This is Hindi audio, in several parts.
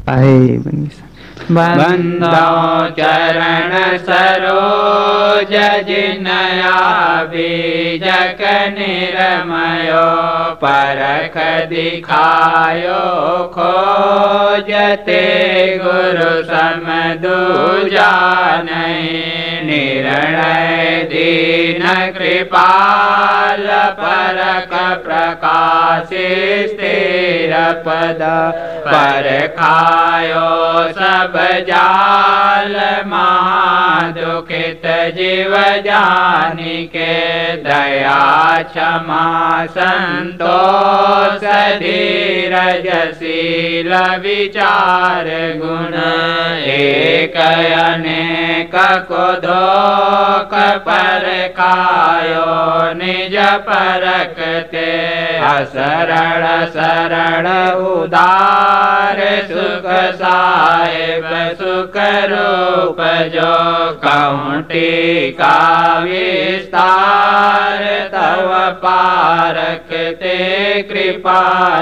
आए बनी बंदो चरण सरोज जिनया बीजक निरमयो परख दिखायो खोजते गुरु समदूजा नहीं निर्णय दीन कृपाल परख प्रकाश स्थिर पद परखायो सब जाल महादुखित जीव जानिके दया क्षमा संतोष धीरजशील विचार गुण एक अनेक को धोख परखायो निज परखते असरण शरण उदार सुख साहेब सुख रूप जो कौंटी का विस्तार तव पारखते कृपा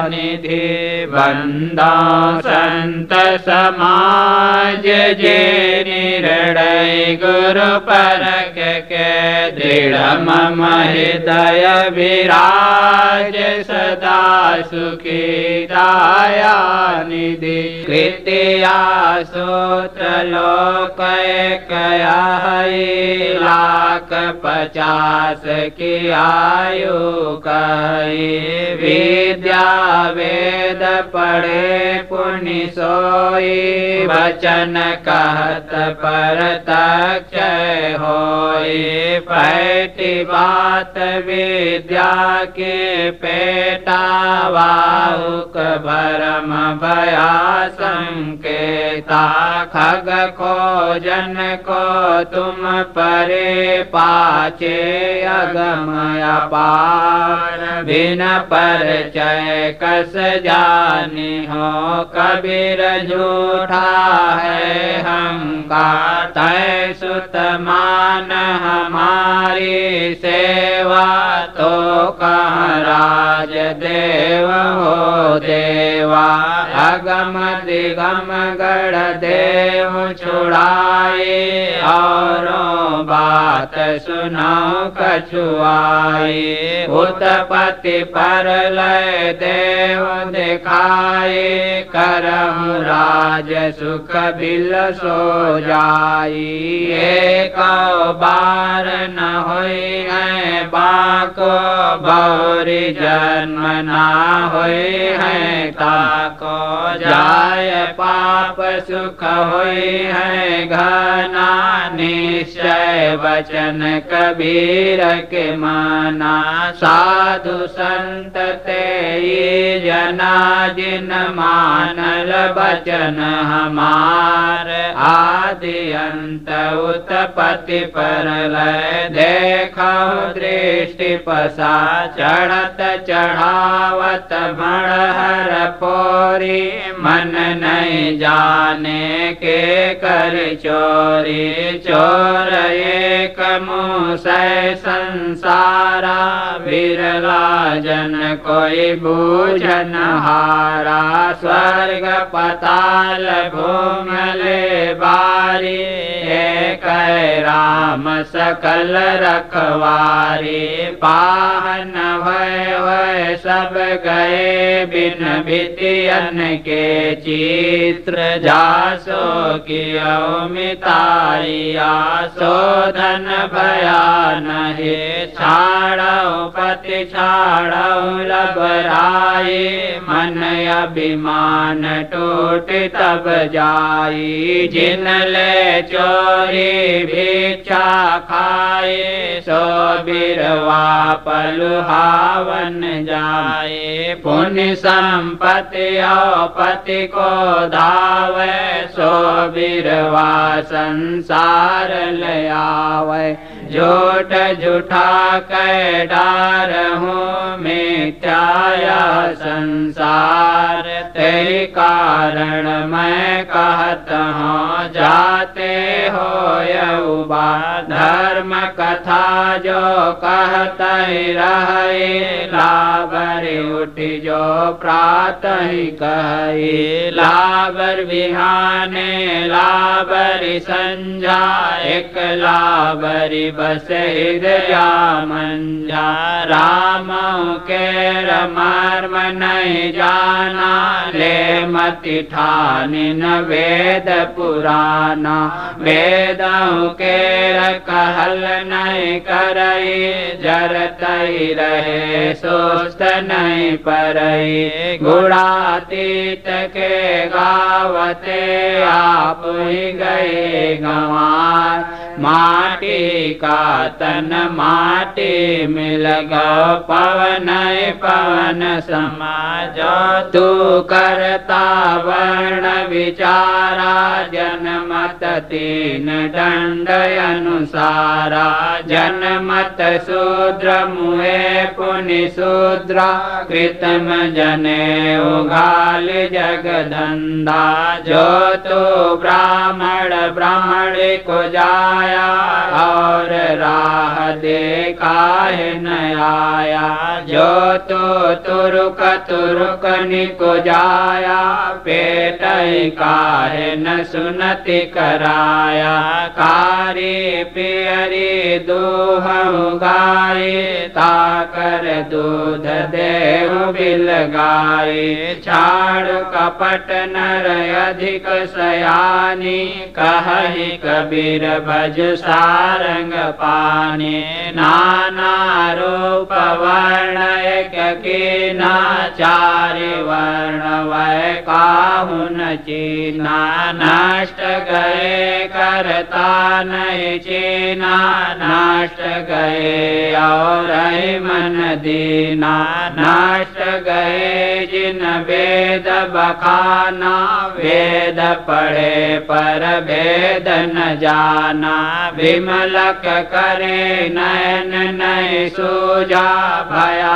निधि बंदा संत समाज जे निर्णय गुरु परख के दृढ़ मम हृदय विराज सदा सुखी दाया निधि कृत्या सूत्र लोक कया लाख 50 की आयु कही विद्या वेद पढ़े पुनि सोई वचन कहत परतक्ष होई पैठी बात विद्या के पेटा वाहुक भरम भया संकेता खग खोजन को तुम परे पाचे अगम अपार बिन परिचय कस जानी हो कबीर झूठा है हंकार तय सुत मान हमारी सेवा तो कह राज देव हो देवा अगम दिगम गढ़ देव छुड़ाए औरों बात सुनाओ कछुआए उत्पत्ति पर लय देव दिखाए करहु राज सुख बिल सो जाई एक बार न होई है बाको बौरी जन्म ना होई है ताको जाय पाप सुख होई है घना निश्चय वचन कबीर के माना साधु संत ते जना जिन मानल वचन हमार आदि अंत उत्पत्ति पर लय देखो दृष्टि पसा चढ़त चढ़ावत मणहर पोरी मन नहीं जाने के कर चोरी चोर एक मुसै संसारा बिरला जन कोई बूझन हारा स्वर्ग पताल भूमले बारी एक राम सकल रखवारी पाहन भय सब गए बिन भितियन के चित्र जासो कियो मितारिया शोधन भया नहीं छाड़ो पति छाड़ो लबराई मन अभिमान टूट तब जाई जिन ले चोरी भिक्षा खाए सो बिरवा पलुहावन जाए पुण्य संपत्ति पति को धावे सो बिरवा संसार ले आवे झूठ झूठा कै डार हूँ मिथ्याया संसार संसार, तेरे कारण मैं कहत हूँ जाते हो यौबा। धर्म कथा जो कहत रहे, लाबर उठ जो प्रातः कहे। लाबर बिहाने लाबर संझा, एक लाबरी बस हृदया मंझा। राम के मर्म नहीं जाना, ले मति ठानी न वेद पुराना। वेदों के कहल नहीं करई, जरतई रहे सुस्त नहीं परई। गुणातीत के गावते, आप ही गए गंवार। माटी का तन माटी मिल गो, पवन पवन समाजो। तू करता वर्ण विचारा, जनमत तीन दंड अनुसारा। जनमत शूद्र मुहे पुनि शूद्रा, कृतम जने उघाल जगधंधा। जो तो ब्राह्मण ब्राह्मण को जाया, और राह देखा है न आया। जो तो तुरुक तुरुक निको जाया, पेट काहे न सुनति कराया। कारी पियरी दूहु गाय, ताकर दूध देहु बिल गाय। छाड़ कपट नर अधिक सयानी, कहहि कबीर भज सारंग पानी। नाना रूप वर्ण एक कीना, चारि वर्ण वै काहु न चीना। नष्ट गए करता नहीं चीना, नष्ट गए और मन दीना। नष्ट गए जिन वेद बखाना, वेद पढ़े पर भेद न जाना। विमलक करे नयन नहीं सूझा, भया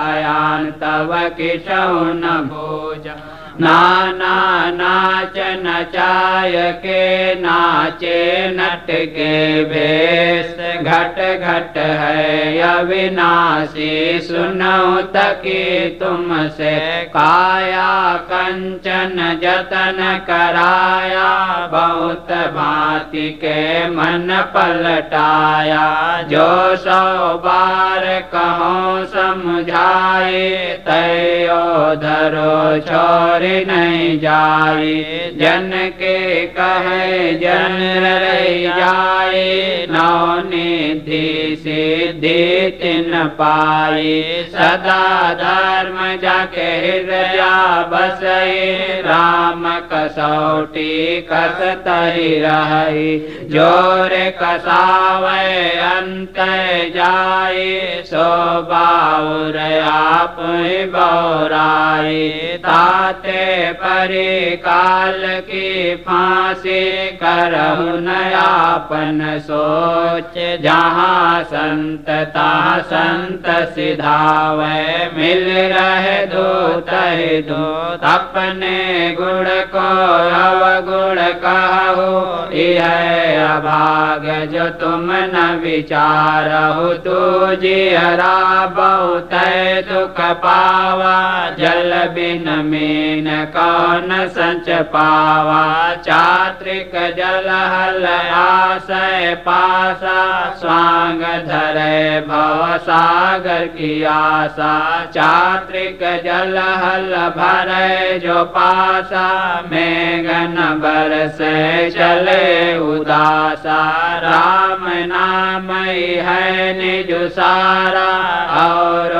अयान तव किछउ न भूजा। नाना नाच नचाय के नाचे, नट के भेष घट घट है अविनाशी। सुनौ तकी तुमसे काया, कंचन जतन कराया। बहुत भांति के मन पलटाया, जो 100 बार कहो समझाए। तयो धरो छोड़ नहीं जाए, जन के कहे जन रह जाए। नौ निधि सिद्धि तिन पाए, सदा धर्म जाके हृदय बसई। राम कसौटी कसतहि रही, जोर कसावे अंत जाए। सो बाउर आप बौराए, ताते परि काल की फांसी। करहु न आपन सोच, जहाँ संत तहाँ संत सिधावे। मिल रहे दूत ही दूत, अपने गुण को अवगुण कहु। यह अभाग जो तुम न विचारहु, तू जियरा बहुत दुख पावा। जल बिन मीन कौन संच पावा, चात्रिक जल हल आशय पासा। स्वांग धरे भव सागर की आशा, चात्रिक जल हल भरे जो पासा। मेघन बरसे चले उदासा, राम नाम है निज सारा। और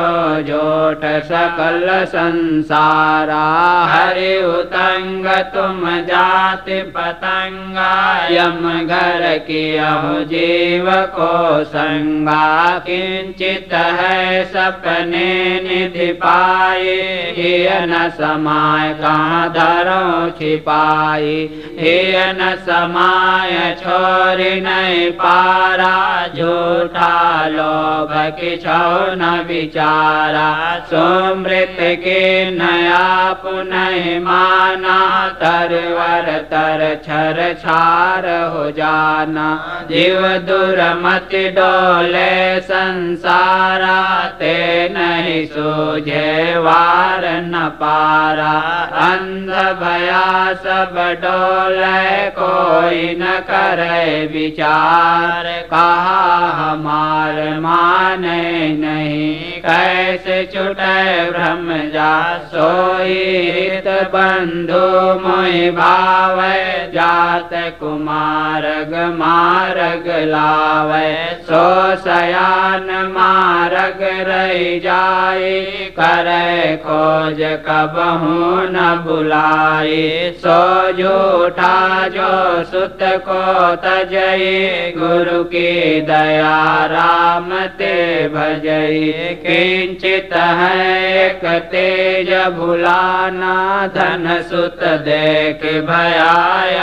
जोट सकल संसारा, हरि उतंग तुम जाति पतंगा। यम घर कियहु जीव को संगा, किंचित है सपने निधि पाए। ये न समाय कहाँ धरो छिपाई, ये न समाय छोरी नहीं पारा, झूठा लोभ किछो न विचारा, सुमृत के नया पुनः माना, तरवर तर छर छार हो जाना, जीव दुर्मति डोले संसारा, ते नहीं सूझे वार न पारा, अंध भया सब डोले कोई न करे विचार, कहा हमार माने नहीं, कैसे छुटे ब्रह्म जा सोई, हित बंधु मोहि भावे, जात कुमारग मारग लावे, सो सयान मारग रही जाए, करे खोज कबहू न बुलाई, सो झूठा जो सुत को तजई, गुरु की दया राम ते भजई, किंचित है एक तेज भुलाना, धन सुत देख भया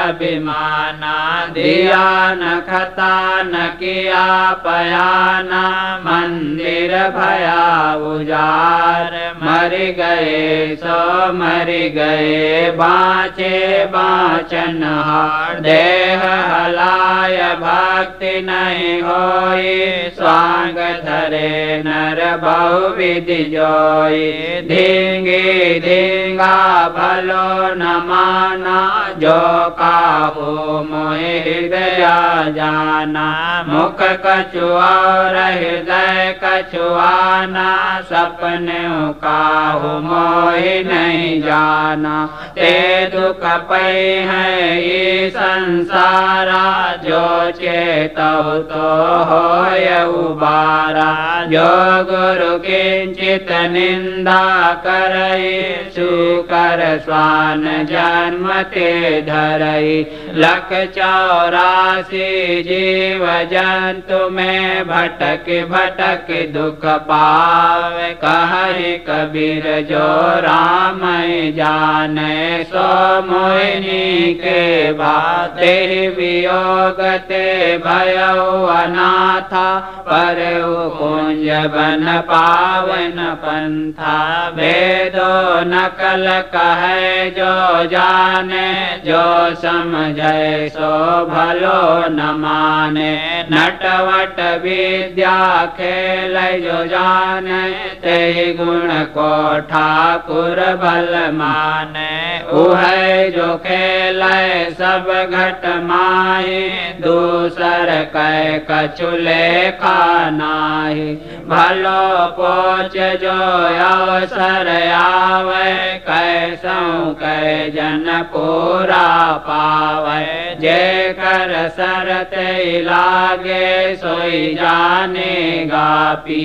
अभिमाना, दिया न खता न किया पयाना, मंदिर भया उजार, मर गए सो मर गए, बाँचे बाँचन हार, देह हलाय भक्ति नहीं होई, स्वांग धरे नर बहुविधि जोई, धींगी धींगा भलो न माना, जो काहू मोहि हृदय जाना, मुख कछुआर हृदय कछुआना, सपने काहू मोहि नहीं जाना, ते दुख पै है ये संसारा, जो चेतौ तो होय उबारा, जो गुरु किंचित निंदा करई, सुकर स्वान जन्म ते धरई, लख 84 जीव जंतु में भटक भटक दुख पावे, कहे कबीर जो राम जाने, सो मोहिनी के बाते वियोग ते भयो अनाथा, पर कुंज बन पावन पंथा, वेदो नकल कहे जो जाने, जो समझे सो भलो न माने, नटवट विद्या खेल जो जाने, ते गुण को ठाकुर बल माने, उहै जो खेल सब घट माही, दूसर कै कछु लेखा नाही, भलो पोच जो अवसर आवे, कैसों कै जन पूरा पावे, जे कर सरत लागे सोई जानेगा पी,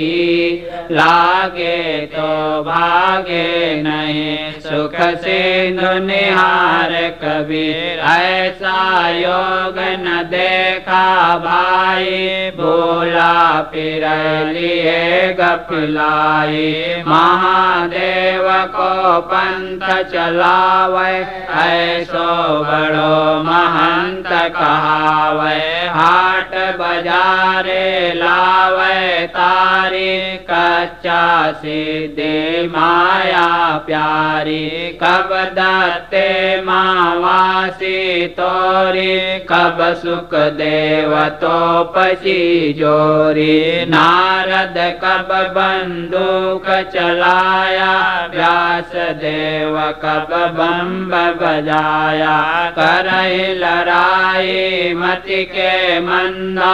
लागे तो भागे नहीं, सुख सिंधु निहार कबीर, ऐसा योग न देखा भाई, भोला फिर लिए गफिलाई, महादेव को पंथ चलावे, ऐसो बड़ो महंत कहावे, हाट बाजारे लावे तारी, कच्चा सिद्धि माया प्यारी, कब दत्ते मावासी तोरी, कब सुख देव तो पसी जोरी, नारद कब बंदूक चलाया, व्यास देव कब बम्ब बजाया, करहि लड़ाई मति के मंदा,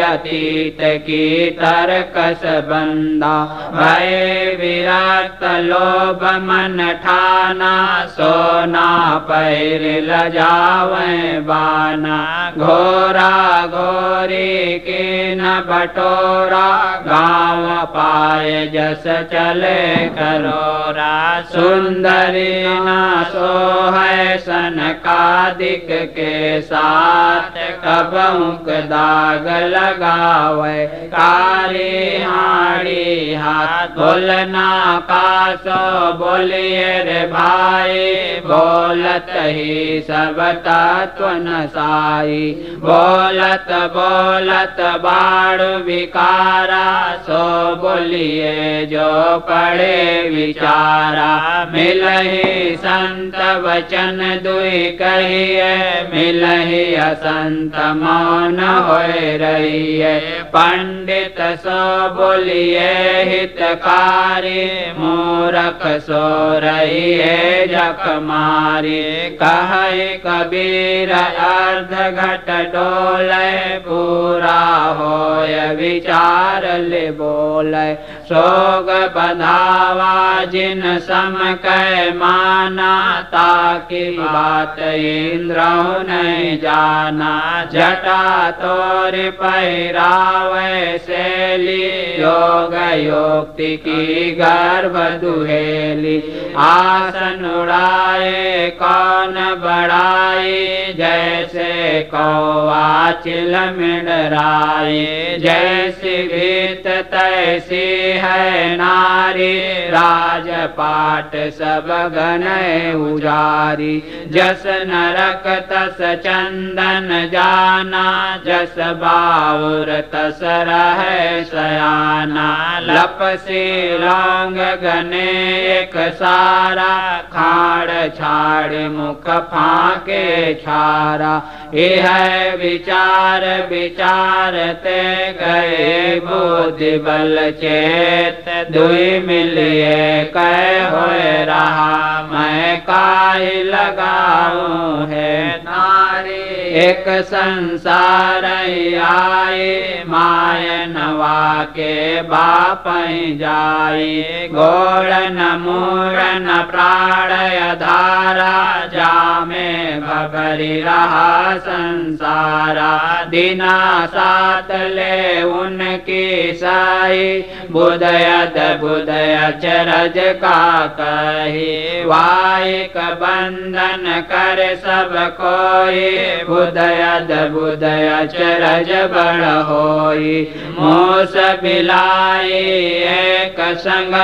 अतीत की तरकस बंदा, भय विरक्त लोभ मन ठाना, सोना पैर लजावे बाना, घोरा घोरी की न बटोरा, गाँव पाए जस चले करो गौरा सुंदरी ना सोहै सनकादिक के साथ कबहुक दाग लगावे कारी हाड़ी हाथ बोलना कासो बोलिए रे भाई बोलत ही सब तत्व नसाई बोलत बोलत बाढ़ विकारा सो बोलिए जो पढ़े विचारा मिलहि संत वचन दुई कहिए मिलहि असंत मौन होए रहिए पंडित सो बोलिए हितकारी मूरख सो रहिए जख मारी कहे कबीर अर्ध घट डोले पूरा होय विचार ले बोले सोग बंधावा जिन सम कह माना ताकि बात इंद्र नहीं जाना जटा तोर पैरावे शैली योग योक्ति की गर्भ दुहेली आसन उड़ाए कौन बढ़ाई जैसे कौवा चिल मिडराई जैसी गीत तैसी है नारी राजपाट सब गण उजारी जस नरक तस चंदन जाना जस बाउर तस रहे सयाना लपसी लौंग गने एक सारा खाड़ छाड़ मुख फाके छारा यह विचार विचारते गए बुद्धि बल चेत दुई मिलिए कह होए रहा मैं काहे लगाऊं है नारी एक संसार आए मायनवा के बाप जाई गोड़न मूड़न प्राण धारा जामे भगरी रहा संसारा दिना सात ले उनकी साई बुदयद बुदय चरज का कही वाइक बंधन कर सब कोई बुदयद बुदय चरज बड़ होई मोस बिलाई एक संग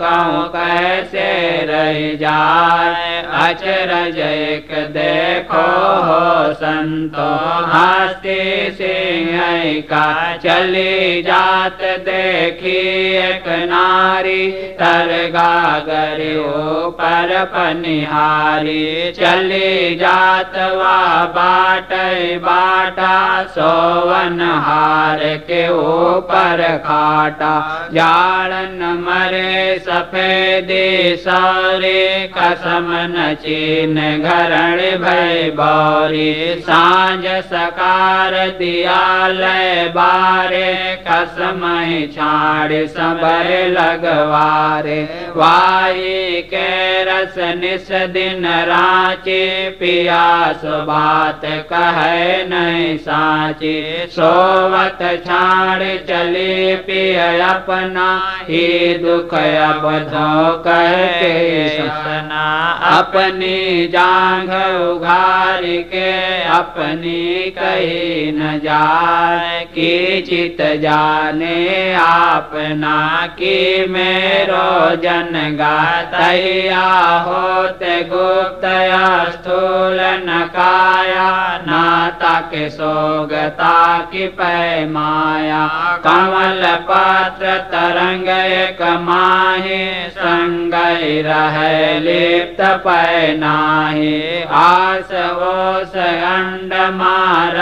कहूँ कैसे रह जाए अचरज एक देखो हो संतो हस्ती सिंह का चली जात देखी एक नारी तरगा गरी ऊपर पनिहारी चली जात वा बाट बाटा सोवन हार के ऊपर खाटा जाड़न मरे सफेदी सौरे कसम न चीन घरण भय बौरी सांझ सकार दिया लय बारे कसम छाड़ सबर लगवारे वाई के रस निस दिन राचे पियास बात कहे नहीं साचे सोवत छाड़ चले पिय अपना ही दुख अब धो कह के सना अपनी जांघ उघार के अपनी कही न जाए की चित जाने आपना की मेरो जन गातैया होते गुप्त स्थूल न काया नाता के सोगता की पैमाया कमल पात्र तरंग एक माहे संग रहे लिप्त पैनाहे आस ओस अंड मार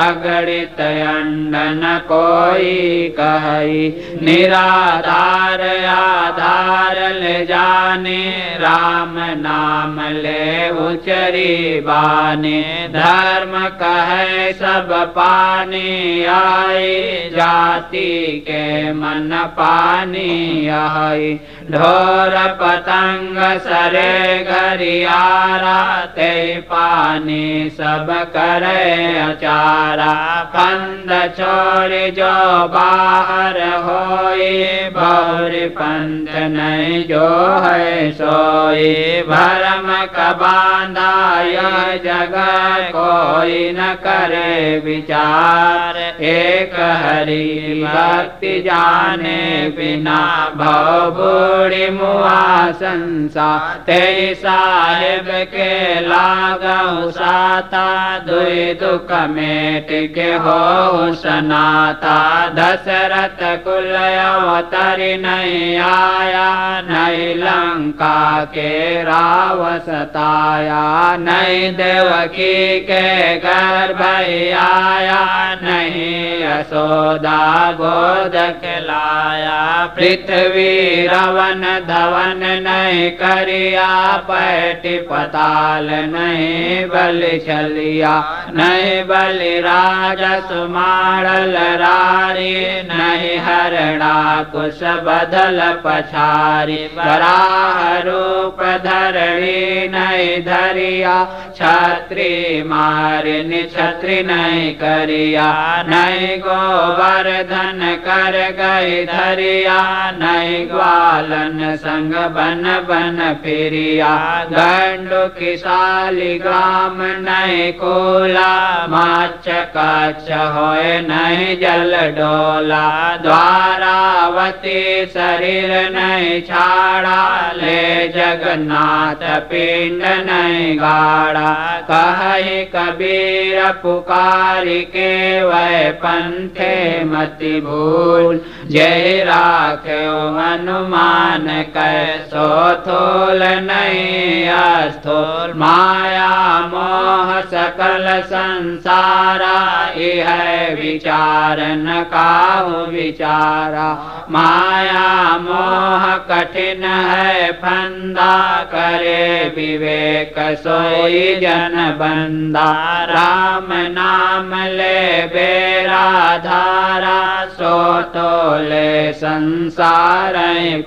अगणित अंड न कोई कही निराधार आधार ले जाने राम नाम ले उचरी बाने धर्म कहे सब पानी आए जाति के मन पानी आई ढोर पता संग सरे घरियारा, ते पानी सब करे अचारा। पंद छोड़ जो बाहर होई, बहुरी पंथ नहीं जो है सोई। भरम का बांधा यह जगह, कोई न करे विचार। एक हरि भक्ति जाने बिना, भव बूढ़ी मुआ संसार। तेरी साहिब के लागहु साता, दुई दुख मेट के हो सनाता। दशरथ कुल अवतरी नहीं आया, नहीं लंका के राव सताया। नहीं देवकी के गर्भ आया, नहीं यशोदा गोद खिलाया। पृथ्वी रवन धवन नहीं करिया, पैटी पताल नहीं बलि छलिया। नहीं बलि राजस मारल रारी, नहीं हरणा कुश बदल पछारी। वराह रूप धरणी नहीं धरिया, छत्री मारिनी छत्री नहीं करिया। नहीं गोवर्धन कर गई धरिया, नहीं ग्वालन संग बन बन फिरिया। गंडु की शालिग्राम नहीं कोला, माच काच होए नहीं जल डोला। द्वारावती शरीर नहीं छाड़ा, ले जगन्नाथ पिंड नहीं गाड़ा। कहि कबीर पुकारी के, वह पंथे मति भूल। जय राख्यो हनुमान कैसो थोल नहीं अस्थूल। माया मोह सकल संसारा, यह विचार न काहु विचारा। माया मोह कठिन है फंदा, करे विवेक सोई जन बंदा। राम नाम ले बेरा धारा, सो तोले संसार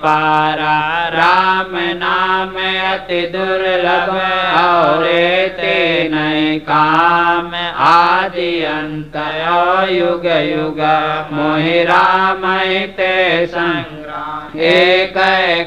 पारा। राम नाम अति दुर्लभ, और ते नहीं काम। आदि अंत युग युग, मोहि राम ते संग्राम। एक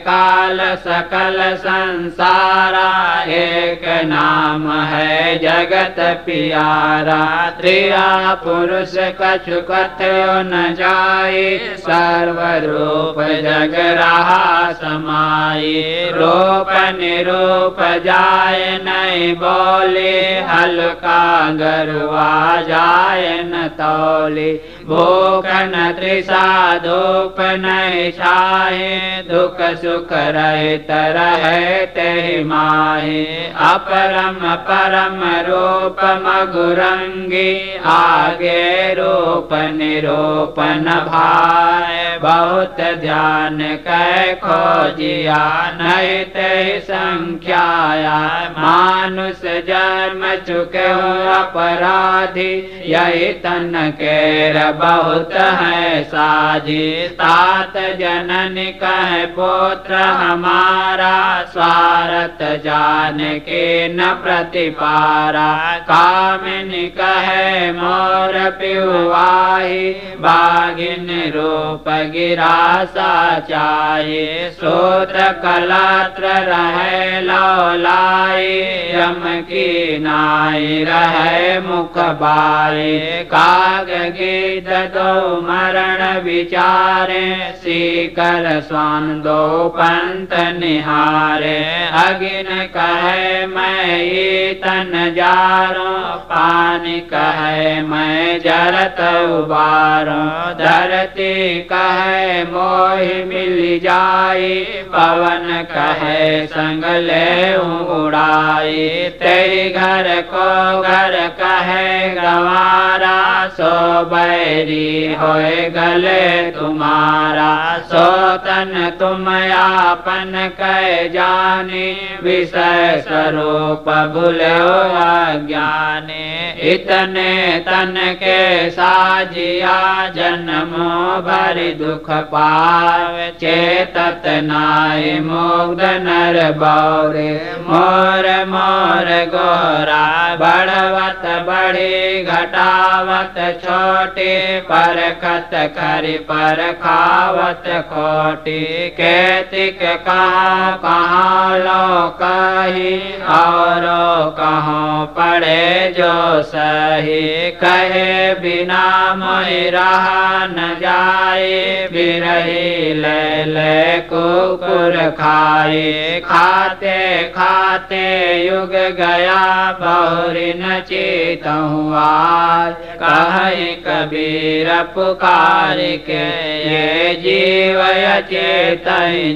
काल सकल संसारा, एक नाम है जगत पियारा। त्रिया पुरुष कछु कथ्यो न जाई, सर्वरूप जग रहा समाई। रूप निरूप जाय नहीं बोले, हल्का गरुआ जाय न तौले। भूख न तृषा धूप नहीं छाए, दुख सुख रहित रहे ते माहे। अपरम परम रूप मगुरंगी, आगे रूप निरूप न भाए। बहुत ध्यान कै खोजिया, नहीं ते संख्याया। मानुष जन्म चुके हो अपराधी, यही तन केर बहुत है साझी। तात जननी कहे पुत्र हमारा, स्वार्थ जान के न प्रतिपारा। कामिनी कहे मोर पिवाही, बागिन रूप गिरा सा चाहिए। सूत्र कलात्र रहे लौलाई, यम की नाई रहे मुख बाई। काग गीत दो मरण विचारे, सीकर स्वान दो पंत निहारे। अगिन कहे मैं ये तन जारो, पानी कहे मैं जरत उबारो। धरती कहे मोहि मिल जाई, पवन कहे संग ले उड़ाई। तेरी घर को घर कहे गंवारा, सो बैरी होए गले तुम्हारा। सो तन तुम आपन कह जानी, विषय स्वरूप भूलो अज्ञानी। इतने तन के साजिया, जन्मो भरि दुख पावे। चेतत नाहि मुग्ध नर बौरे, मोर मोर गोरा। बढ़वत बड़ी घटावत छोटी, परखत खरि पर खावत खोटी। केतिक कहाँ कहाँ लो कही, औरो कहाँ पड़े जो सही। कहे बिना मोहि रहा न जाए, बिरही ले ले कुकुर खाए। खाते खाते युग गया, बहुरी न चेतहु आज। कहि कबीर पुकार के, ये जीव चेत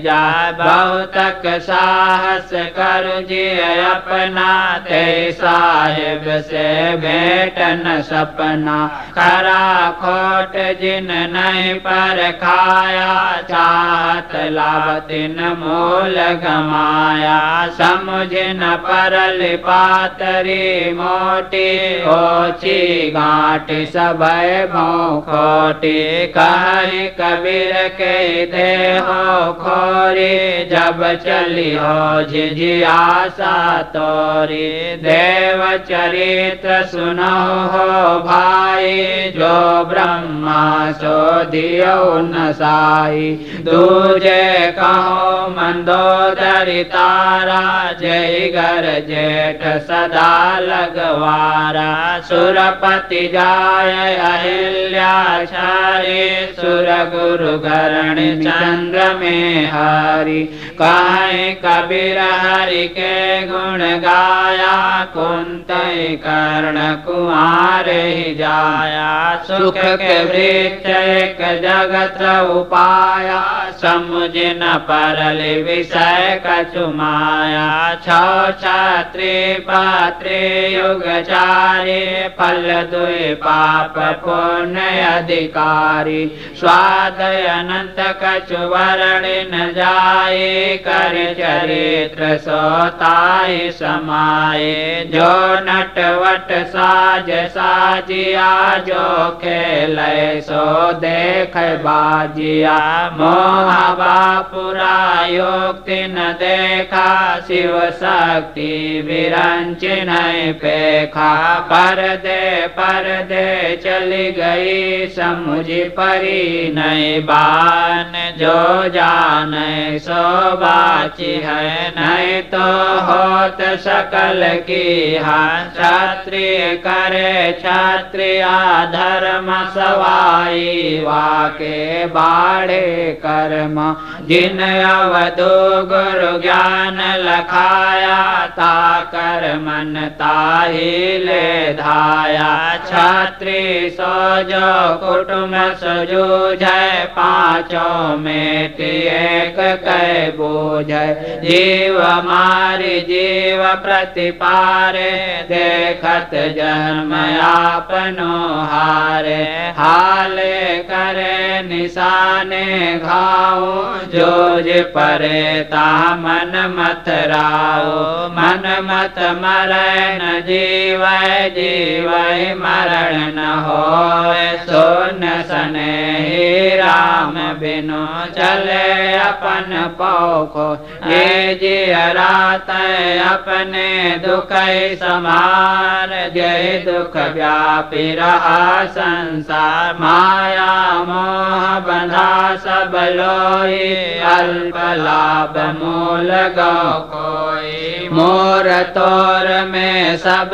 जा। बहुतक साहस कर जिय अपना, ते साहिब से भेंट न सपना। खरा खोट जिन नहीं पर खाया, चाहत लाभ तिन मूल गमाया। समझ न परल पातरी मोटी, ओछी गांठ सभय भों खोटी। कहि कबीर के देहो खोरी, जब चली हो झिझियासा तोरी। देव चरित्र सुनो हो भाई, जो ब्रह्मा सो दियो न साई। दूजे कहो मंदोदरी तारा, जय घर जेठ सदा लगवारा। सुरपति जाय अहिल्याचारी, सुर गुरु गरण चंद्र में हरि। कहे कबीर हरि के गुण गाया, कुंतई कर्ण कुमार ही जाया। सुख के वृक्ष एक जगत उपाया, समुझ न परल विषय कछु माया। छौ छात्री पात्री युग चारी, फल दुई पाप पुण्य अधिकारी। स्वाद अनंत कछु वर्ण न जाए, कर चरित्र सोताई समाये। जो नटवट साज साजिया, जो खेलै सो देख बाजिया। मोहबा पुरा युक्ति न देखा, शिव शक्ति विरंच नहीं पेखा। परदे चली गई, समुझ परी नहीं बान। जो जाने सो बाची है, नहीं तो होत सकल की हान। क्षत्रिय करे क्षत्रिया धर्म सवाई, वाके बाढ़े कर्म। जिन अवधु गुरु ज्ञान लखाया, ता कर मन ताहि ले धाया। क्षत्रिय सो जो कुटुम सजूझै, पांचों में एक कै बूझै। जीव मारि जीव प्रतिपारे, देखत जन्म आपनो हारे। हाले करे निशाने घाव, जोज परे ता मन मत राव। मन मत मरै न जीवै, जीवै मरण न होय। सोन सनेही राम बिनु, चले अपन पौखो। ये जियरा तै अपने दुख समार, जय दुख व्यापी रहा संसार। माया मोह बंधा सब लोई, अल्प लाभ मूल गौ कोई। मोर तोर में सब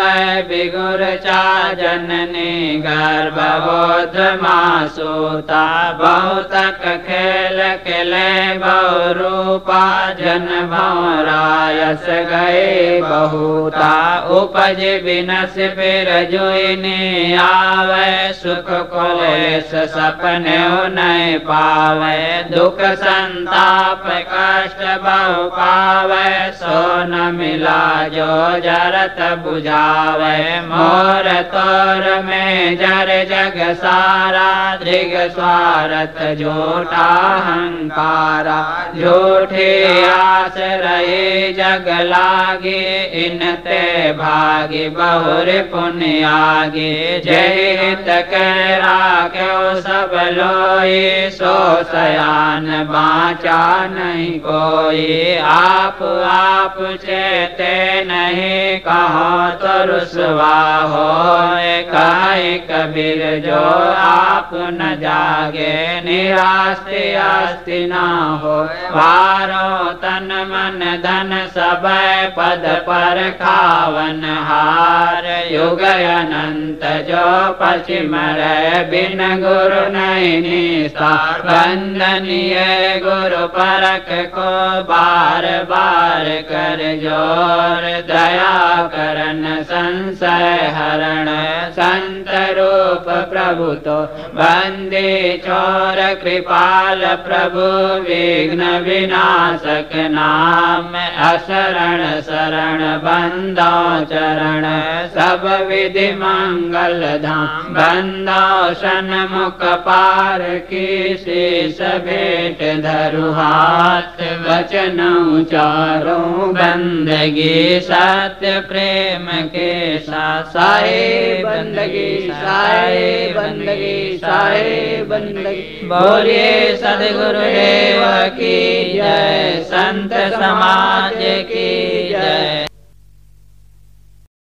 बिगुर चा जननी गर्भबोध मासूता बहुतक खेल खेले बहु रूपा जन भौरायस गए बहुता उपज बिनस फिर जोइनी आवे सुख कोलेस सपने नहीं पावे दुख संताप कष्ट बहु पावे सो न मिला जो जरत बुझावे मोर तोर में जर जग सारा दृग स्वार्थ झूठा हंकारा झूठी आस रही जग लागी इनते भागी बहुर पुण्य आगे जय हित कह राख्यो सब लोई सो सयान बाचा नहीं कोई आप चेते नहीं कहो तो रुसवा हो कहे कबीर जो आप न जागे निरास्ति आस्ति ना हो वारो तन मन धन सब पद पर खावन हार युग अनंत जो पश्चिम रहे बिन गुरु नहीं निस्तार वंदनीय गुरु परख को बार बार कर जोर दया करन संशय हरण संत रूप प्रभु तो बंदे चोर कृपाल प्रभु विघ्न विनाशक नाम असरण शरण बंदो चरण सब विधि मंगल धाम बंदो सन्मुख पार की शेष भेंट धरु हाथ वचन उचारों बंदगी सत्य प्रेम के साथ साहे बंदगी साहे बंदगी साहे बंदगी बोलिए सद्गुरुदेव की जय संत समाज की जय।